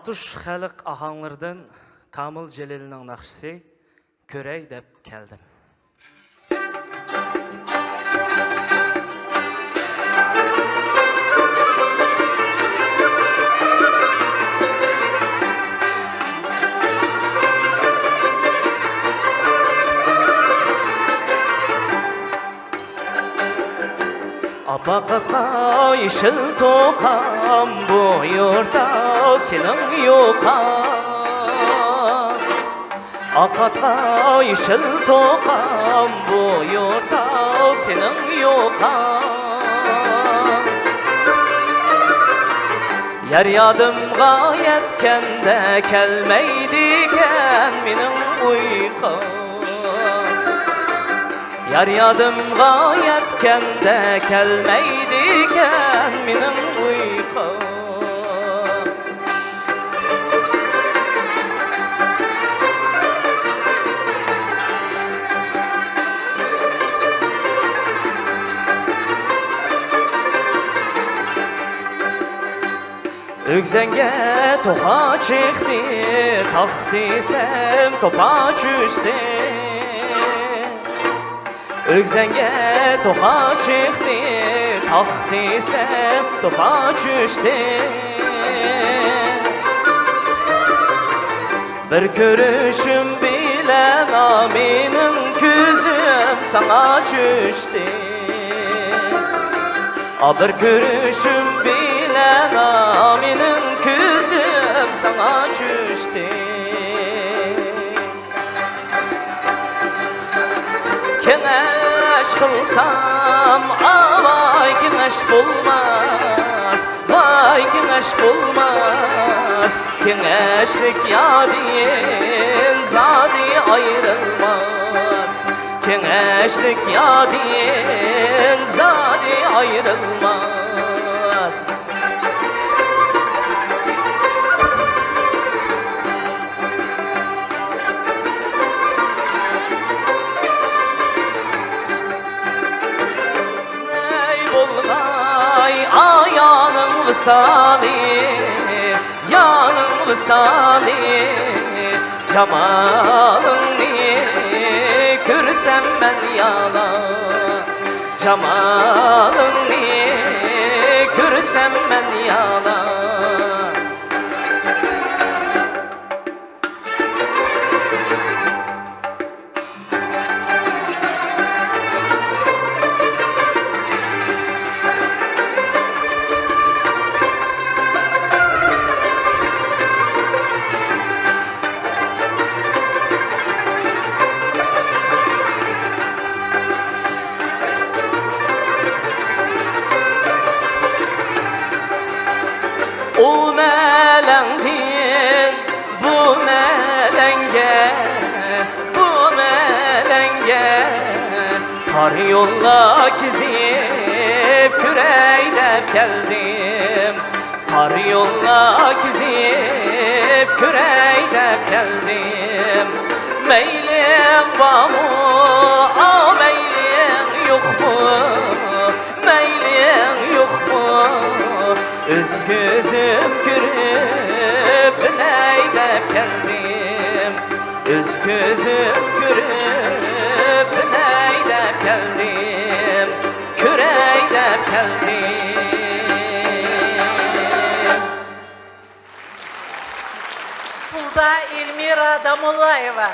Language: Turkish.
Atuş xalq ahanglardan Kamil Celil'nin nakşisi körey dep keldim. Apakatla yeşil tokam bu yurda senin yokan. Akatla yeşil tokam bu yurda senin yokan. Yer yadımga yetkende kelmeydiken benim uykum. Yar yadımga yetkende kelmeydiken benim uykum. Ögzenge topa çıktı, taktisem topa düştü. Ögzenge topa çıktı, taktisem topa düştü. Bir görüşüm bile naminin küzüm sana düştü. Bir görüşüm bile naminin küzüm sana düştü. Keneş kılsam vay keneş bulmaz, vay keneş bulmaz. Keneşlik yadiyen zadi ayrılmaz. Keneşlik yadiyen zadi ayrılmaz. Yanın vısali, yanın vısali. Cemalını görsem ben yana, cemalını görsem ben yana. O melengin bu melenge, bu melenge. Tar yolla kizip küreydep geldim. Tar yolla kizip küreydep geldim. Meylim var mı, meylim yok mu? Meylim yok mu? Öz gözüm görüp neydep geldim. Öz gözüm görüp neydep geldim. Küreydep geldim. Sulda Elmira Damulayeva.